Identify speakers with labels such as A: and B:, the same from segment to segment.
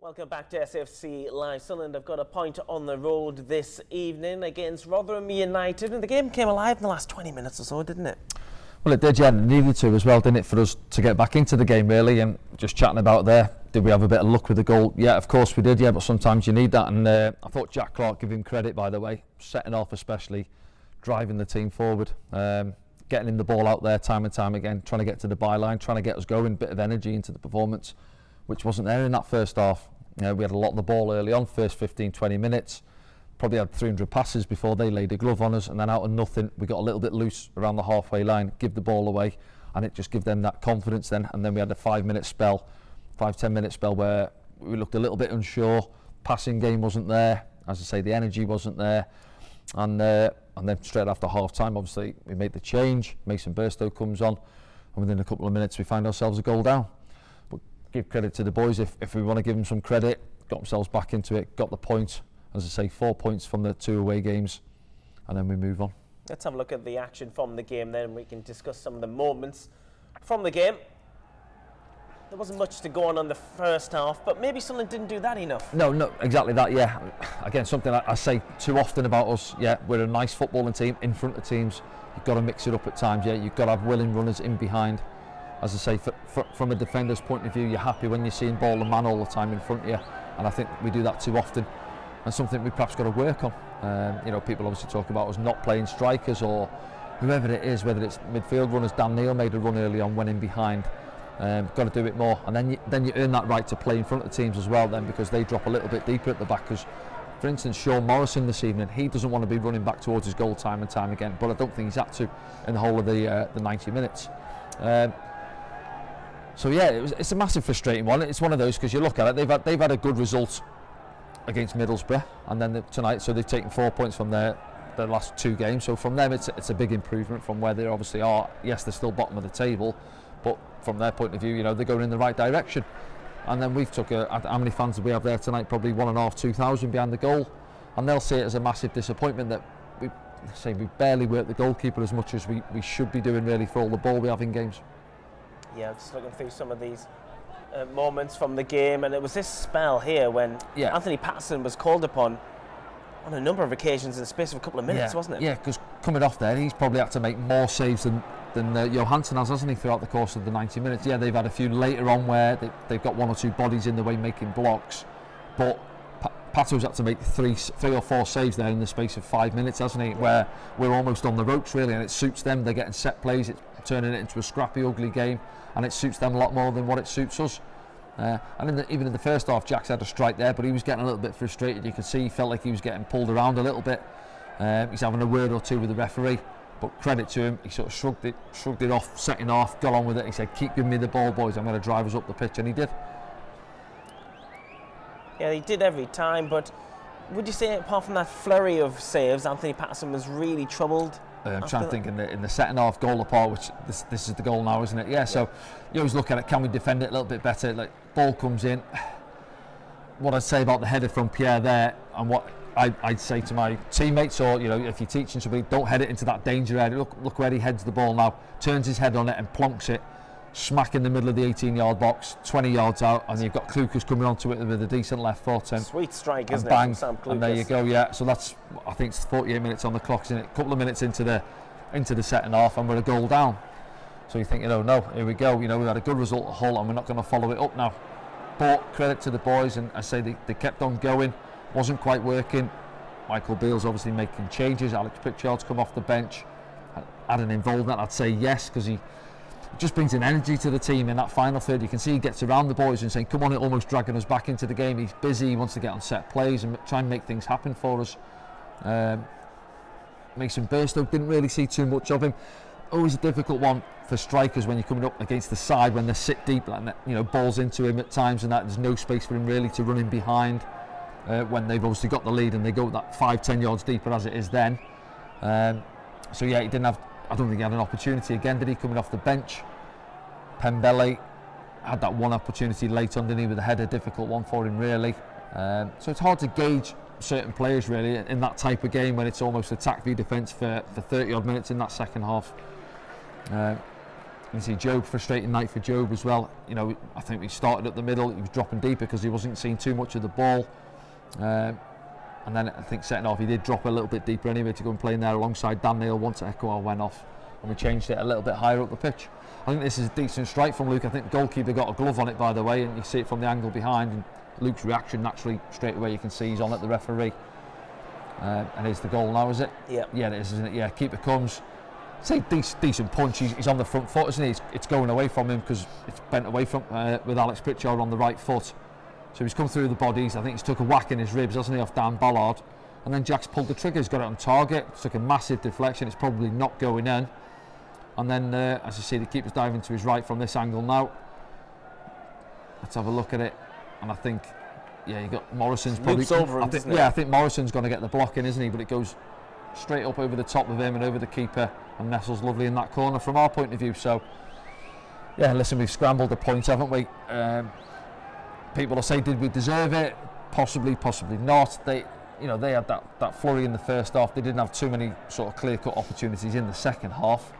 A: Welcome back to SFC Live. Sunderland have got a point on the road this evening against Rotherham United, and the game came alive in the last 20 minutes or so, didn't it?
B: Well, it did, yeah. It needed to as well, didn't it, for us to get back into the game, really. And just chatting about there, did we have a bit of luck with the goal? Yeah, of course we did, yeah, but sometimes you need that. And I thought Jack Clark, give him credit, by the way, setting off especially, driving the team forward, getting him the ball out there time and time again, trying to get to the byline, trying to get us going, bit of energy into the performance, which wasn't there in that first half. We had a lot of the ball early on, first 15-20 minutes, probably had 300 passes before they laid a glove on us, and then out of nothing we got a little bit loose around the halfway line, give the ball away, and it just gave them that confidence then. And then we had a 5-10 minute spell where we looked a little bit unsure, passing game wasn't there, as I say, the energy wasn't there, and then straight after half time obviously we made the change, Mason Burstow comes on, and within a couple of minutes we find ourselves a goal down. Give credit to the boys if we want to give them some credit, got themselves back into it, got the point, as I say, 4 points from the 2 away games, and then we move on.
A: Let's have a look at the action from the game then, and we can discuss some of the moments from the game. There wasn't much to go on the first half, but maybe Sunderland didn't do that enough.
B: No, exactly that, yeah. Again, something I say too often about us, yeah, we're a nice footballing team in front of teams. You've got to mix it up at times, yeah, you've got to have willing runners in behind. As I say, from a defender's point of view, you're happy when you're seeing ball and man all the time in front of you, and I think we do that too often, and something we perhaps got to work on. People obviously talk about us not playing strikers or whoever it is, whether it's midfield runners. Dan Neil made a run early on, went in behind. Got to do it more, and then you earn that right to play in front of teams as well then, because they drop a little bit deeper at the back. Because, for instance, Sean Morrison this evening, he doesn't want to be running back towards his goal time and time again, but I don't think he's had to in the whole of the 90 minutes. So yeah, it's a massive frustrating one. It's one of those, because you look at it, they've had a good result against Middlesbrough, and then tonight, so they've taken 4 points from their last 2 games. So from them, it's a big improvement from where they obviously are. Yes, they're still bottom of the table, but from their point of view, they're going in the right direction. And then we've took how many fans did we have there tonight? Probably 1,500 behind the goal, and they'll see it as a massive disappointment that we barely work the goalkeeper as much as we should be doing really for all the ball we have in games.
A: Yeah, just looking through some of these moments from the game, and it was this spell here when Anthony Patterson was called upon on a number of occasions in the space of a couple of minutes, wasn't it?
B: Yeah, because coming off there, he's probably had to make more saves than Johansson has, hasn't he, throughout the course of the 90 minutes. Yeah, they've had a few later on where they've got 1 or 2 bodies in the way making blocks, but Pato's had to make 3 or 4 saves there in the space of 5 minutes, hasn't he? Yeah. Where we're almost on the ropes really, and it suits them. They're getting set plays, it's turning it into a scrappy, ugly game, and it suits them a lot more than what it suits us. And even in the first half, Jack's had a strike there, but he was getting a little bit frustrated. You could see he felt like he was getting pulled around a little bit. He's having a word or two with the referee, but credit to him, he sort of shrugged it off, setting off, got on with it. He said, "Keep giving me the ball, boys. I'm going to drive us up the pitch," and he did.
A: Yeah, he did every time, but would you say, apart from that flurry of saves, Anthony Patterson was really troubled?
B: I'm trying to think in the second half goal apart, which this is the goal now, isn't it? Yeah, so you always look at it, can we defend it a little bit better? Like, ball comes in. What I'd say about the header from Pierre there, and what I'd say to my teammates, or if you're teaching somebody, don't head it into that danger area. Look where he heads the ball now, turns his head on it and plonks it smack in the middle of the 18-yard box, 20 yards out, and you've got Klukas coming onto it with a decent left foot. And
A: sweet strike, isn't
B: bang,
A: it, from Sam Klukas?
B: And there you go, yeah. So that's, I think it's 48 minutes on the clock, isn't it? A couple of minutes into the second half, and we're a goal down. So you think, no, here we go. We've had a good result at Hull, and we're not going to follow it up now. But credit to the boys, and I say they kept on going. Wasn't quite working. Michael Beale's obviously making changes. Alex Pritchard's come off the bench. Had an involvement, I'd say yes, because he just brings an energy to the team in that final third. You can see he gets around the boys and saying, come on, almost dragging us back into the game. He's busy, he wants to get on set plays and try and make things happen for us. Mason Burstow, didn't really see too much of him. Always a difficult one for strikers when you're coming up against the side, when they sit deep, and balls into him at times, and that there's no space for him really to run in behind when they've obviously got the lead and they go that 5-10 yards deeper as it is then. So yeah, he didn't have, I don't think he had an opportunity again, did he, coming off the bench? Pembele had that one opportunity late on, didn't he, with a header, difficult one for him really. So it's hard to gauge certain players really in that type of game when it's almost attack v defence for 30 odd minutes in that second half. You see Job, frustrating night for Job as well. You know, I think he started at the middle, he was dropping deeper because he wasn't seeing too much of the ball. And then I think setting off, he did drop a little bit deeper anyway to go and play in there alongside Dan Neil once Ekwar went off, and we changed it a little bit higher up the pitch. I think this is a decent strike from Luke. I think the goalkeeper got a glove on it, by the way, and you see it from the angle behind, and Luke's reaction naturally straight away, you can see he's on at the referee. And here's the goal now, is it?
A: Yeah.
B: Yeah, it is, isn't it? Yeah, keeper comes. Say decent punch. He's on the front foot, isn't he? It's going away from him because it's bent away from with Alex Pritchard on the right foot. So he's come through the bodies. I think he's took a whack in his ribs, hasn't he, off Dan Ballard. And then Jack's pulled the trigger. He's got it on target. It's took a massive deflection. It's probably not going in. And then, as you see, the keeper's diving to his right from this angle now. Let's have a look at it. And I think, yeah, you got Morrison's probably.
A: Loops over him, doesn't it?
B: Yeah, I think Morrison's going to get the block in, isn't he? But it goes straight up over the top of him and over the keeper, and nestles lovely in that corner from our point of view. So, yeah, listen, we've scrambled a point, haven't we? People will say, did we deserve it? Possibly, possibly not. They had that flurry in the first half. They didn't have too many sort of clear-cut opportunities in the second half.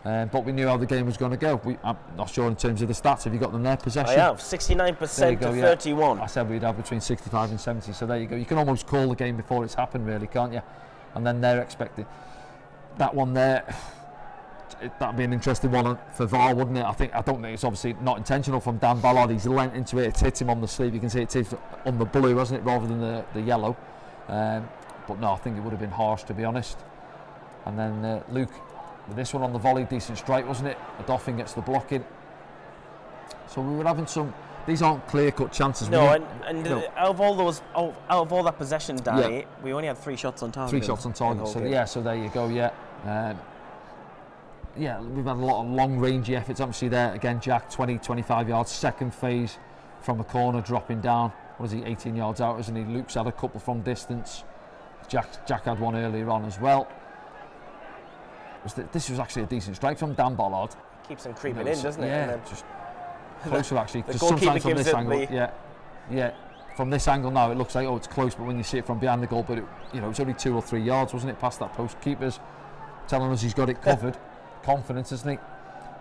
B: But we knew how the game was going to go. I'm not sure in terms of the stats. Have you got them there? Possession?
A: I have. 69% to 31.
B: I said we'd have between 65 and 70. So there you go. You can almost call the game before it's happened, really, can't you? And then they're expecting that one there. That'd be an interesting one for VAR, wouldn't it? I don't think it's obviously not intentional from Dan Ballard. He's lent into it. It's hit him on the sleeve. You can see it's hit on the blue, hasn't it, rather than the yellow. But no, I think it would have been harsh, to be honest. And then Luke, with this one on the volley, decent strike, wasn't it? Adolphin gets the block in. So we were having some. These aren't clear-cut chances.
A: No, and out of all that possession, Danny, we only had 3 shots on target.
B: 3 shots on target. So yeah, so there you go. Yeah. Yeah, we've had a lot of long-rangey efforts. Obviously there, again, Jack, 20-25 yards, second phase from a corner, dropping down. What is he, 18 yards out, isn't he? Luke's had a couple from distance. Jack had one earlier on as well. This was actually a decent strike from Dan Ballard.
A: Keeps him creeping in, doesn't it?
B: Yeah,
A: and then
B: just closer actually.
A: The goalkeeper gives
B: this angle, yeah. From this angle now, it looks like, it's close, but when you see it from behind the goal, but it's only 2 or 3 yards, wasn't it, past that post. Keeper's telling us he's got it covered. Confidence, isn't he?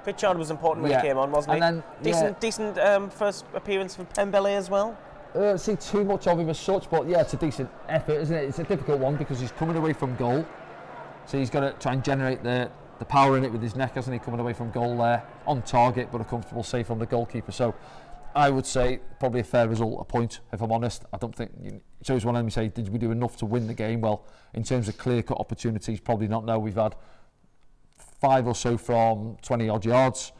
A: Pritchard was important when he came on, wasn't he?
B: And then,
A: decent first appearance for Pembele as well.
B: I don't see too much of him as such, but yeah, it's a decent effort, isn't it? It's a difficult one because he's coming away from goal, so he's got to try and generate the power in it with his neck, hasn't he? Coming away from goal there, on target, but a comfortable save from the goalkeeper. So I would say probably a fair result, a point, if I'm honest. I don't think it's always one of them say, did we do enough to win the game? Well, in terms of clear-cut opportunities, probably not. No, we've had 5 or so from 20 odd yards.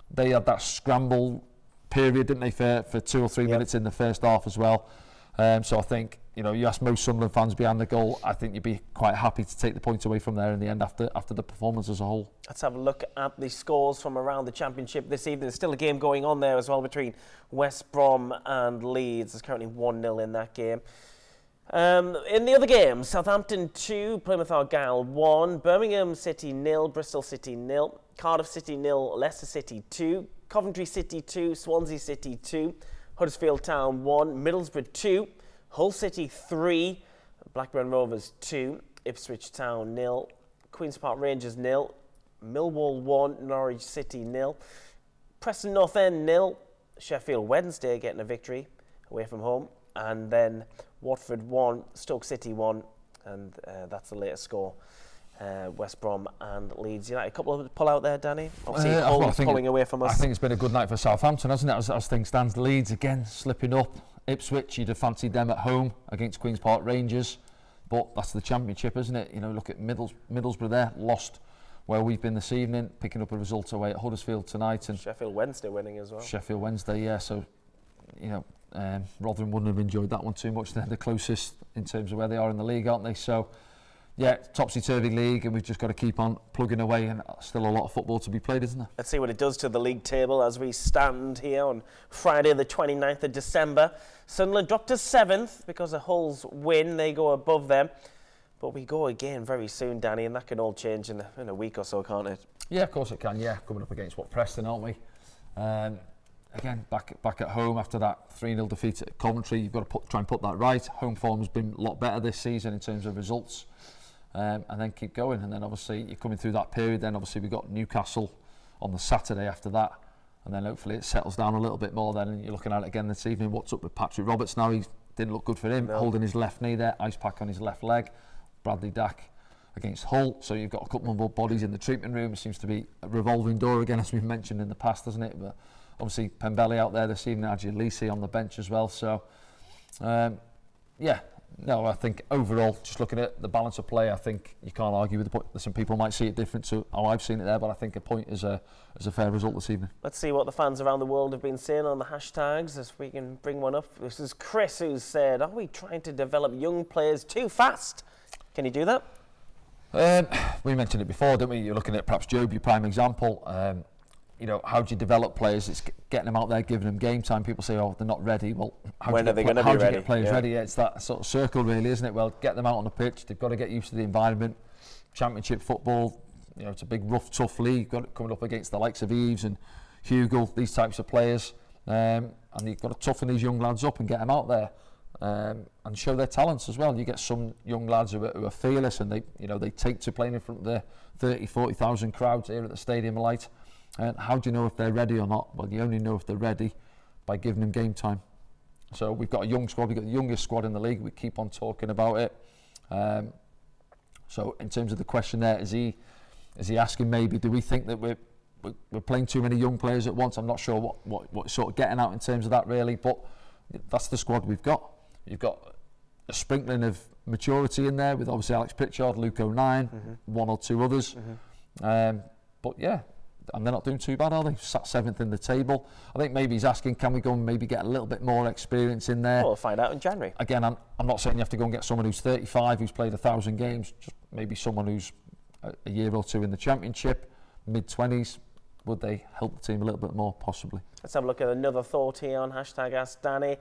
B: They had that scramble period, didn't they, for 2 or 3 minutes in the first half as well. So I think, you ask most Sunderland fans behind the goal, I think you'd be quite happy to take the points away from there in the end after the performance as a whole. Let's
A: have a look at the scores from around the Championship this evening. There's still a game going on there as well between West Brom and Leeds. There's currently 1-0 in that game. In the other games, Southampton 2, Plymouth Argyle 1, Birmingham City 0, Bristol City 0, Cardiff City 0, Leicester City 2, Coventry City 2, Swansea City 2, Huddersfield Town 1, Middlesbrough 2, Hull City 3, Blackburn Rovers 2, Ipswich Town 0, Queen's Park Rangers 0, Millwall 1, Norwich City 0, Preston North End 0, Sheffield Wednesday getting a victory away from home, and then Watford 1, Stoke City 1, and that's the latest score. West Brom and Leeds United. A couple of pull out there, Danny. Obviously, Hull pulling away from us.
B: I think it's been a good night for Southampton, hasn't it? As things stand, Leeds again slipping up. Ipswich, you'd have fancied them at home against Queen's Park Rangers, but that's the Championship, isn't it? Look at Middlesbrough there, lost where we've been this evening, picking up a result away at Huddersfield tonight, and
A: Sheffield Wednesday winning as well.
B: Sheffield Wednesday, yeah. So, Rotherham wouldn't have enjoyed that one too much. They're the closest in terms of where they are in the league, aren't they? So, yeah, topsy-turvy league, and we've just got to keep on plugging away, and still a lot of football to be played, isn't there?
A: Let's see what it does to the league table as we stand here on Friday the 29th of December. Sunderland dropped to 7th because of Hull's win. They go above them. But we go again very soon, Danny, and that can all change in a week or so, can't it?
B: Yeah, of course it can, yeah. Coming up against Preston, aren't we? Again, back at home after that 3-0 defeat at Coventry. You've got to try and put that right. Home form has been a lot better this season in terms of results. And then keep going, and then obviously you're coming through that period. Then obviously we've got Newcastle on the Saturday after that, and then hopefully it settles down a little bit more then, and you're looking at it again this evening. What's up with Patrick Roberts now? He didn't look good for him, holding his left knee there, ice pack on his left leg. Bradley Dack against Hull, so you've got a couple more bodies in the treatment room. It seems to be a revolving door again, as we've mentioned in the past, doesn't it? But obviously Pembele out there this evening, Adjilisi on the bench as well, so I think overall, just looking at the balance of play, I think you can't argue with the point. Some people might see it different to how I've seen it there, but I think a point is a fair result this evening.
A: Let's see what the fans around the world have been saying on the hashtags, as we can bring one up. This is Chris, who said, are we trying to develop young players too fast? Can you do that?
B: We mentioned it before, didn't we? You're looking at perhaps Jobe, your prime example. How do you develop players? It's getting them out there, giving them game time. People say, they're not ready. Well,
A: when are they going to be ready?
B: How do you get players ready? Yeah, it's that sort of circle, really, isn't it? Well, get them out on the pitch. They've got to get used to the environment. Championship football, it's a big, rough, tough league. Got coming up against the likes of Eves and Hugo, these types of players. And you've got to toughen these young lads up and get them out there and show their talents as well. You get some young lads who are fearless, and they take to playing in front of the 30, 40,000 crowds here at the Stadium Light. And how do you know if they're ready or not? Well, you only know if they're ready by giving them game time. So we've got a young squad. We've got the youngest squad in the league. We keep on talking about it. So in terms of the question there, is he asking maybe, do we think that we're playing too many young players at once? I'm not sure what sort of getting out in terms of that, really. But that's the squad we've got. You've got a sprinkling of maturity in there with obviously Alex Pritchard, Luke O'Nien, one or two others. But yeah, and they're not doing too bad, are they? Sat 7th in the table. I think maybe he's asking, can we go and maybe get a little bit more experience in there?
A: Well, we'll find out in January.
B: Again, I'm not saying you have to go and get someone who's 35, who's played 1,000 games, just maybe someone who's a year or two in the Championship, mid-20s. Would they help the team a little bit more? Possibly.
A: Let's have a look at another thought here on hashtag Ask Danny.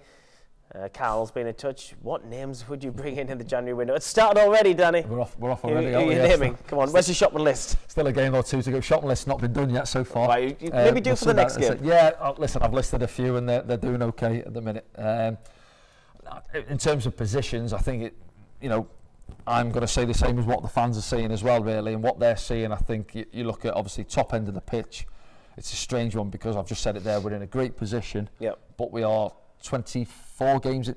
A: Carl's been in touch. What names would you bring in the January window? It's started already, Danny.
B: We're off already.
A: Who are you naming? Come on, where's your shopping list?
B: Still a game or two to go. Shopping list's not been done yet so far.
A: Right, maybe do for the next game.
B: Listen, I've listed a few and they're doing okay at the minute. In terms of positions, I think I'm going to say the same as what the fans are saying as well, really, and what they're seeing. I think you look at obviously top end of the pitch. It's a strange one because I've just said it there. We're in a great position, but we are 25 games, is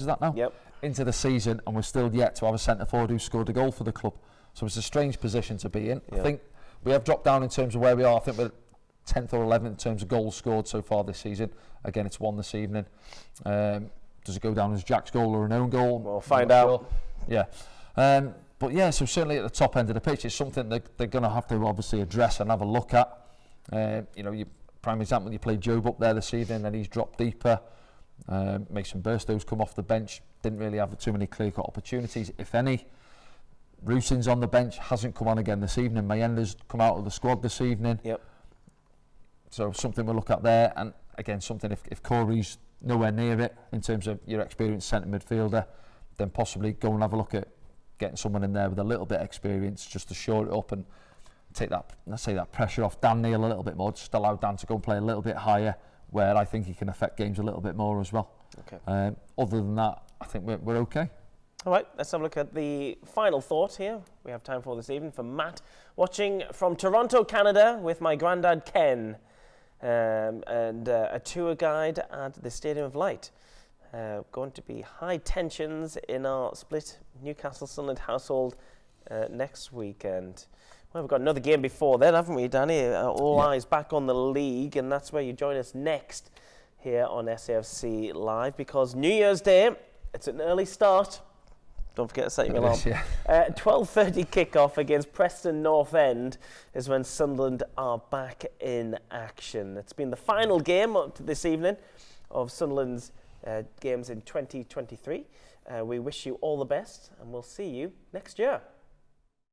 B: that now?
A: Yep.
B: Into the season, and we're still yet to have a centre forward who scored a goal for the club. So it's a strange position to be in. Yep. I think we have dropped down in terms of where we are. I think we're 10th or 11th in terms of goals scored so far this season. Again, it's one this evening. Does it go down as Jack's goal or an own goal?
A: We'll find out.
B: Sure. Yeah. But yeah, so certainly at the top end of the pitch, it's something they're going to have to obviously address and have a look at. Prime example, you played Jobe up there this evening, and he's dropped deeper. Mason Burstow's come off the bench, didn't really have too many clear-cut opportunities, if any. Rusin's on the bench, hasn't come on again this evening. Mayenda's come out of the squad this evening.
A: Yep.
B: So something we'll look at there, and again, something if Corey's nowhere near it in terms of your experienced centre midfielder, then possibly go and have a look at getting someone in there with a little bit of experience just to shore it up and take that pressure off Dan Neil a little bit more, just allow Dan to go and play a little bit higher, where I think he can affect games a little bit more as well.
A: Okay.
B: Other than that, I think we're okay.
A: All right, let's have a look at the final thought here we have time for this evening from Matt, watching from Toronto, Canada, with my granddad Ken, and a tour guide at the Stadium of Light. Going to be high tensions in our split Newcastle-Sunderland household next weekend. Well, we've got another game before then, haven't we, Danny? All eyes back on the league, and that's where you join us next here on SAFC Live, because New Year's Day, it's an early start. Don't forget to set your alarm. 12:30 kickoff against Preston North End is when Sunderland are back in action. It's been the final game this evening of Sunderland's games in 2023. We wish you all the best, and we'll see you next year.